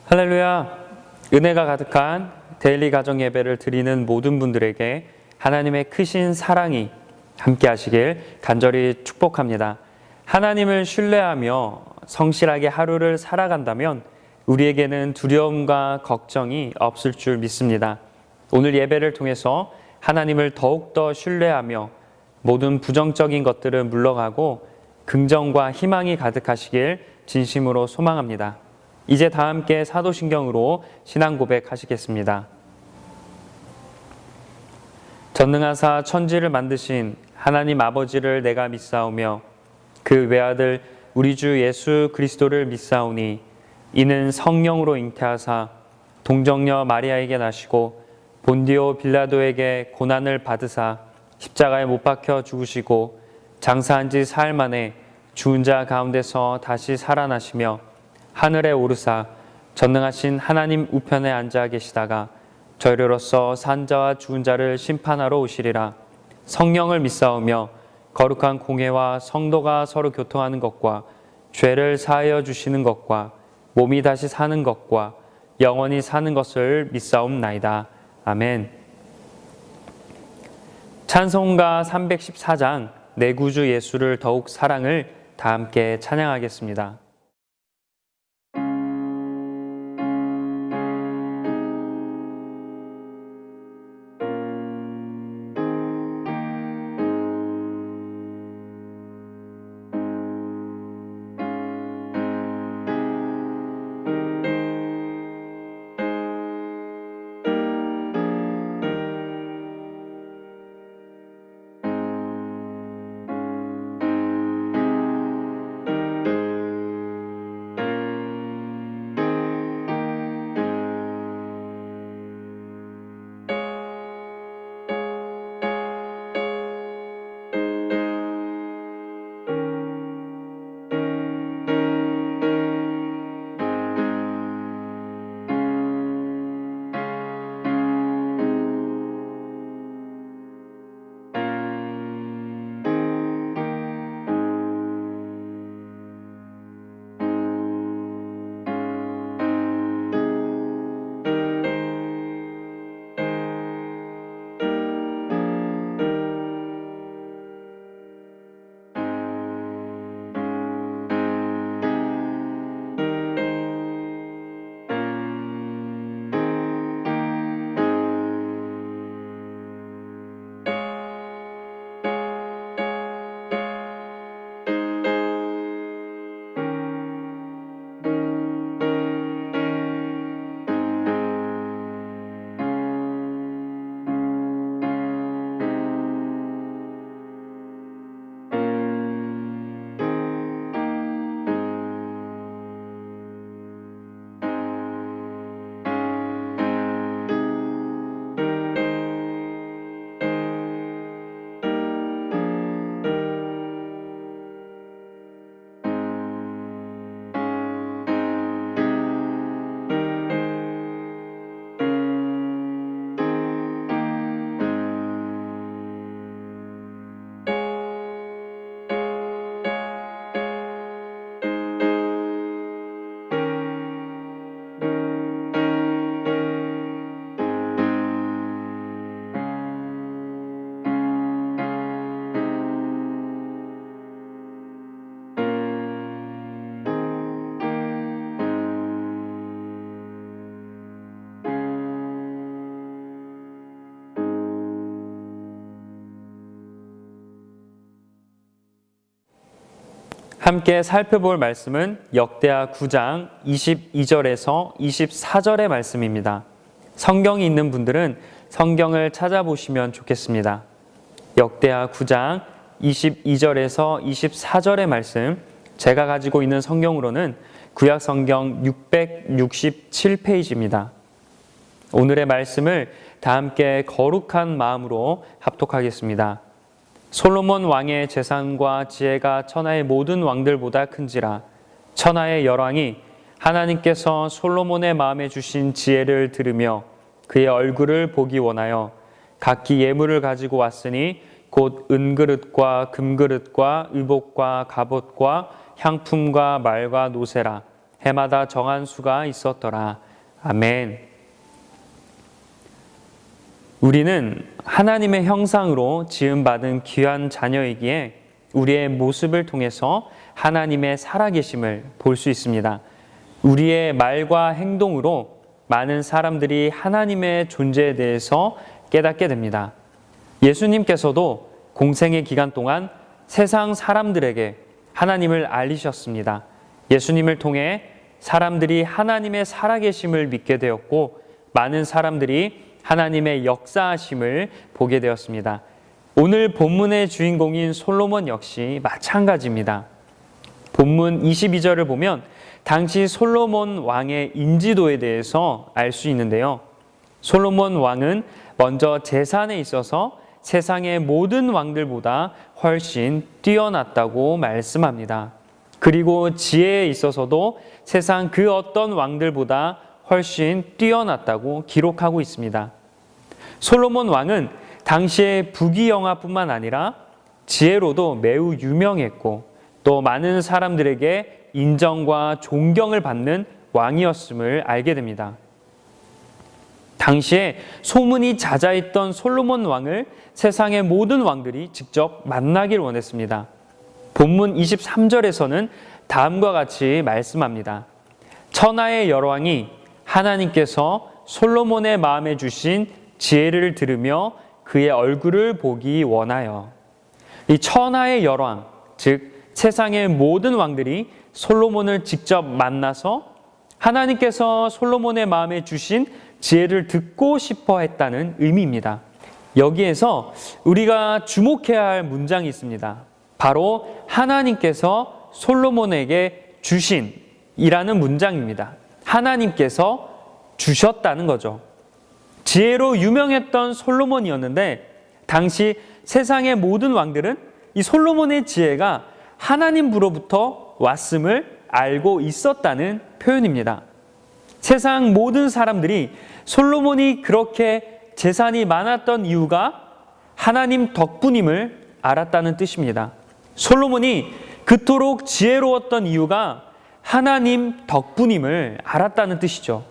할렐루야! 은혜가 가득한 데일리 가정 예배를 드리는 모든 분들에게 하나님의 크신 사랑이 함께 하시길 간절히 축복합니다. 하나님을 신뢰하며 성실하게 하루를 살아간다면 우리에게는 두려움과 걱정이 없을 줄 믿습니다. 오늘 예배를 통해서 하나님을 더욱더 신뢰하며 모든 부정적인 것들은 물러가고 긍정과 희망이 가득하시길 진심으로 소망합니다. 이제 다 함께 사도신경으로 신앙 고백하시겠습니다. 전능하사 천지를 만드신 하나님 아버지를 내가 믿사오며 그 외아들 우리 주 예수 그리스도를 믿사오니 이는 성령으로 잉태하사 동정녀 마리아에게 나시고 본디오 빌라도에게 고난을 받으사 십자가에 못 박혀 죽으시고 장사한 지 사흘 만에 죽은 자 가운데서 다시 살아나시며 하늘에 오르사 전능하신 하나님 우편에 앉아 계시다가 저희로서 산 자와 죽은 자를 심판하러 오시리라. 성령을 믿사오며 거룩한 공회와 성도가 서로 교통하는 것과 죄를 사하여 주시는 것과 몸이 다시 사는 것과 영원히 사는 것을 믿사옵나이다. 아멘. 찬송가 314장 내 구주 예수를 더욱 사랑을 다 함께 찬양하겠습니다. 함께 살펴볼 말씀은 역대하 9장 22절에서 24절의 말씀입니다. 성경이 있는 분들은 성경을 찾아보시면 좋겠습니다. 역대하 9장 22절에서 24절의 말씀, 제가 가지고 있는 성경으로는 구약 성경 667페이지입니다. 오늘의 말씀을 다 함께 거룩한 마음으로 합독하겠습니다. 솔로몬 왕의 재산과 지혜가 천하의 모든 왕들보다 큰지라. 천하의 열왕이 하나님께서 솔로몬의 마음에 주신 지혜를 들으며 그의 얼굴을 보기 원하여 각기 예물을 가지고 왔으니 곧 은그릇과 금그릇과 의복과 갑옷과 향품과 말과 노새라. 해마다 정한 수가 있었더라. 아멘. 우리는 하나님의 형상으로 지음받은 귀한 자녀이기에 우리의 모습을 통해서 하나님의 살아계심을 볼 수 있습니다. 우리의 말과 행동으로 많은 사람들이 하나님의 존재에 대해서 깨닫게 됩니다. 예수님께서도 공생의 기간 동안 세상 사람들에게 하나님을 알리셨습니다. 예수님을 통해 사람들이 하나님의 살아계심을 믿게 되었고 많은 사람들이 하나님의 역사하심을 보게 되었습니다. 오늘 본문의 주인공인 솔로몬 역시 마찬가지입니다. 본문 22절을 보면 당시 솔로몬 왕의 인지도에 대해서 알 수 있는데요. 솔로몬 왕은 먼저 재산에 있어서 세상의 모든 왕들보다 훨씬 뛰어났다고 말씀합니다. 그리고 지혜에 있어서도 세상 그 어떤 왕들보다 훨씬 뛰어났다고 기록하고 있습니다. 솔로몬 왕은 당시의 부귀영화뿐만 아니라 지혜로도 매우 유명했고 또 많은 사람들에게 인정과 존경을 받는 왕이었음을 알게 됩니다. 당시에 소문이 자자했던 솔로몬 왕을 세상의 모든 왕들이 직접 만나길 원했습니다. 본문 23절에서는 다음과 같이 말씀합니다. 천하의 열왕이 하나님께서 솔로몬의 마음에 주신 지혜를 들으며 그의 얼굴을 보기 원하여. 이 천하의 열왕, 즉 세상의 모든 왕들이 솔로몬을 직접 만나서 하나님께서 솔로몬의 마음에 주신 지혜를 듣고 싶어 했다는 의미입니다. 여기에서 우리가 주목해야 할 문장이 있습니다. 바로 하나님께서 솔로몬에게 주신 이라는 문장입니다. 하나님께서 주셨다는 거죠. 지혜로 유명했던 솔로몬이었는데 당시 세상의 모든 왕들은 이 솔로몬의 지혜가 하나님으로부터 왔음을 알고 있었다는 표현입니다. 세상 모든 사람들이 솔로몬이 그렇게 재산이 많았던 이유가 하나님 덕분임을 알았다는 뜻입니다. 솔로몬이 그토록 지혜로웠던 이유가 하나님 덕분임을 알았다는 뜻이죠.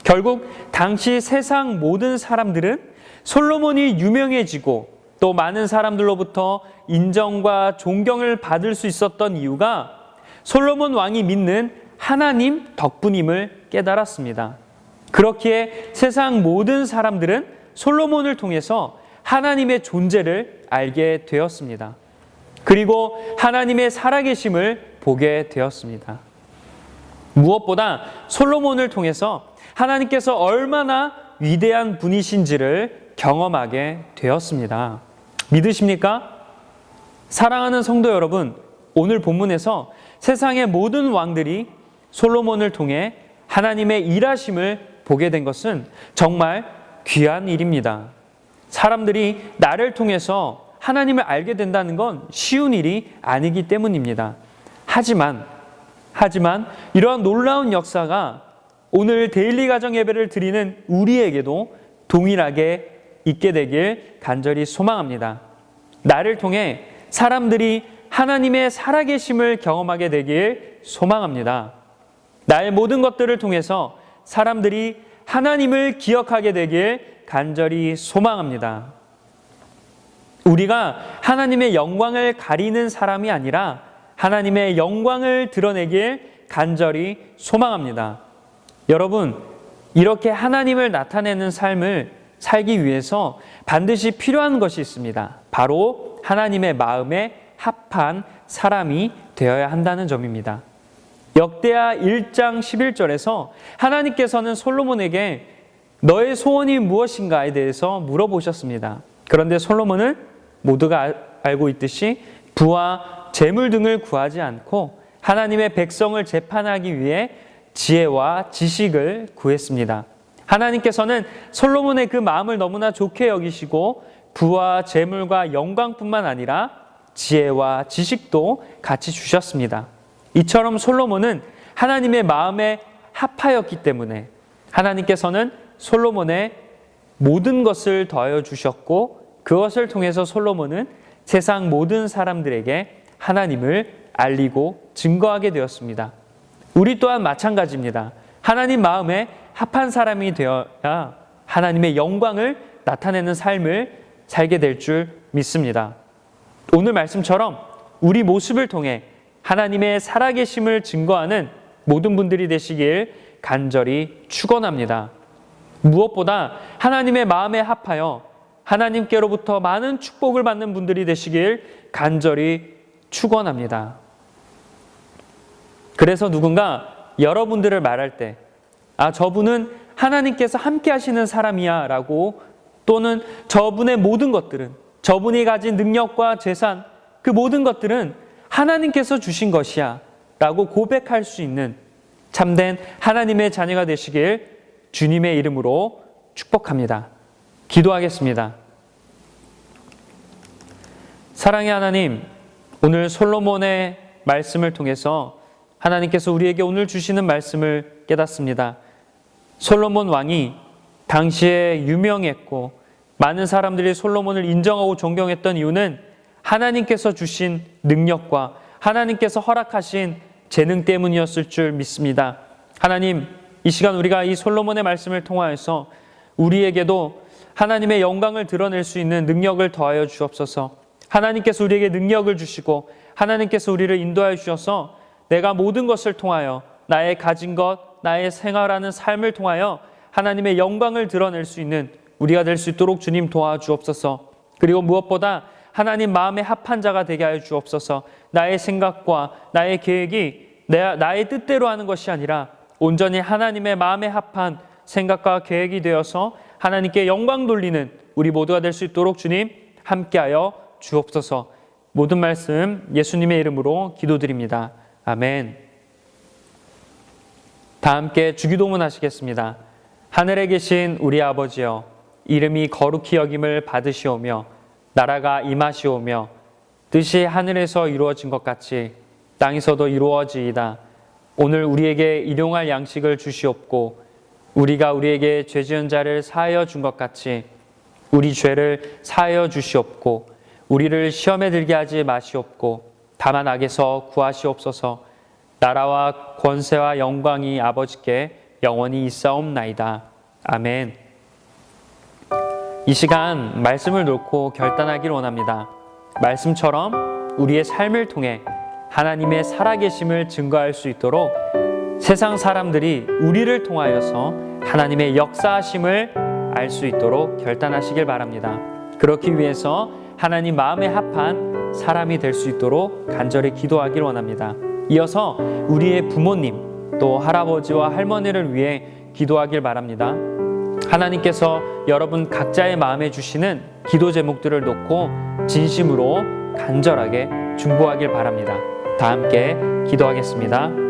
결국 당시 세상 모든 사람들은 솔로몬이 유명해지고 또 많은 사람들로부터 인정과 존경을 받을 수 있었던 이유가 솔로몬 왕이 믿는 하나님 덕분임을 깨달았습니다. 그렇기에 세상 모든 사람들은 솔로몬을 통해서 하나님의 존재를 알게 되었습니다. 그리고 하나님의 살아계심을 보게 되었습니다. 무엇보다 솔로몬을 통해서 하나님께서 얼마나 위대한 분이신지를 경험하게 되었습니다. 믿으십니까? 사랑하는 성도 여러분, 오늘 본문에서 세상의 모든 왕들이 솔로몬을 통해 하나님의 일하심을 보게 된 것은 정말 귀한 일입니다. 사람들이 나를 통해서 하나님을 알게 된다는 건 쉬운 일이 아니기 때문입니다. 하지만 이러한 놀라운 역사가 오늘 데일리 가정 예배를 드리는 우리에게도 동일하게 있게 되길 간절히 소망합니다. 나를 통해 사람들이 하나님의 살아계심을 경험하게 되길 소망합니다. 나의 모든 것들을 통해서 사람들이 하나님을 기억하게 되길 간절히 소망합니다. 우리가 하나님의 영광을 가리는 사람이 아니라 하나님의 영광을 드러내길 간절히 소망합니다. 여러분, 이렇게 하나님을 나타내는 삶을 살기 위해서 반드시 필요한 것이 있습니다. 바로 하나님의 마음에 합한 사람이 되어야 한다는 점입니다. 역대하 1장 11절에서 하나님께서는 솔로몬에게 너의 소원이 무엇인가에 대해서 물어보셨습니다. 그런데 솔로몬은 모두가 알고 있듯이 부와 재물 등을 구하지 않고 하나님의 백성을 재판하기 위해 지혜와 지식을 구했습니다. 하나님께서는 솔로몬의 그 마음을 너무나 좋게 여기시고 부와 재물과 영광뿐만 아니라 지혜와 지식도 같이 주셨습니다. 이처럼 솔로몬은 하나님의 마음에 합하였기 때문에 하나님께서는 솔로몬의 모든 것을 더하여 주셨고 그것을 통해서 솔로몬은 세상 모든 사람들에게 하나님을 알리고 증거하게 되었습니다. 우리 또한 마찬가지입니다. 하나님 마음에 합한 사람이 되어야 하나님의 영광을 나타내는 삶을 살게 될 줄 믿습니다. 오늘 말씀처럼 우리 모습을 통해 하나님의 살아계심을 증거하는 모든 분들이 되시길 간절히 축원합니다. 무엇보다 하나님의 마음에 합하여 하나님께로부터 많은 축복을 받는 분들이 되시길 간절히 축원합니다. 그래서 누군가 여러분들을 말할 때 저분은 하나님께서 함께 하시는 사람이야 라고, 또는 저분의 모든 것들은, 저분이 가진 능력과 재산, 그 모든 것들은 하나님께서 주신 것이야 라고 고백할 수 있는 참된 하나님의 자녀가 되시길 주님의 이름으로 축복합니다. 기도하겠습니다. 사랑의 하나님, 오늘 솔로몬의 말씀을 통해서 하나님께서 우리에게 오늘 주시는 말씀을 깨닫습니다. 솔로몬 왕이 당시에 유명했고 많은 사람들이 솔로몬을 인정하고 존경했던 이유는 하나님께서 주신 능력과 하나님께서 허락하신 재능 때문이었을 줄 믿습니다. 하나님, 이 시간 우리가 이 솔로몬의 말씀을 통하여서 우리에게도 하나님의 영광을 드러낼 수 있는 능력을 더하여 주옵소서. 하나님께서 우리에게 능력을 주시고 하나님께서 우리를 인도하여 주셔서 내가 모든 것을 통하여 나의 가진 것, 나의 생활하는 삶을 통하여 하나님의 영광을 드러낼 수 있는 우리가 될 수 있도록 주님 도와주옵소서. 그리고 무엇보다 하나님 마음에 합한 자가 되게 하여 주옵소서. 나의 생각과 나의 계획이 나의 뜻대로 하는 것이 아니라 온전히 하나님의 마음에 합한 생각과 계획이 되어서 하나님께 영광 돌리는 우리 모두가 될 수 있도록 주님 함께하여 주옵소서. 모든 말씀 예수님의 이름으로 기도드립니다. 아멘. 다 함께 주기도문 하시겠습니다. 하늘에 계신 우리 아버지여, 이름이 거룩히 여김을 받으시오며 나라가 임하시오며 뜻이 하늘에서 이루어진 것 같이 땅에서도 이루어지이다. 오늘 우리에게 일용할 양식을 주시옵고 우리가 우리에게 죄 지은 자를 사하여 준 것 같이 우리 죄를 사하여 주시옵고 우리를 시험에 들게 하지 마시옵고 다만 악에서 구하시옵소서. 나라와 권세와 영광이 아버지께 영원히 있사옵나이다. 아멘. 이 시간 말씀을 놓고 결단하길 원합니다. 말씀처럼 우리의 삶을 통해 하나님의 살아계심을 증거할 수 있도록 세상 사람들이 우리를 통하여서 하나님의 역사하심을 알 수 있도록 결단하시길 바랍니다. 그렇기 위해서 하나님 마음에 합한 사람이 될 수 있도록 간절히 기도하길 원합니다. 이어서 우리의 부모님 또 할아버지와 할머니를 위해 기도하길 바랍니다. 하나님께서 여러분 각자의 마음에 주시는 기도 제목들을 놓고 진심으로 간절하게 중보하길 바랍니다. 다 함께 기도하겠습니다.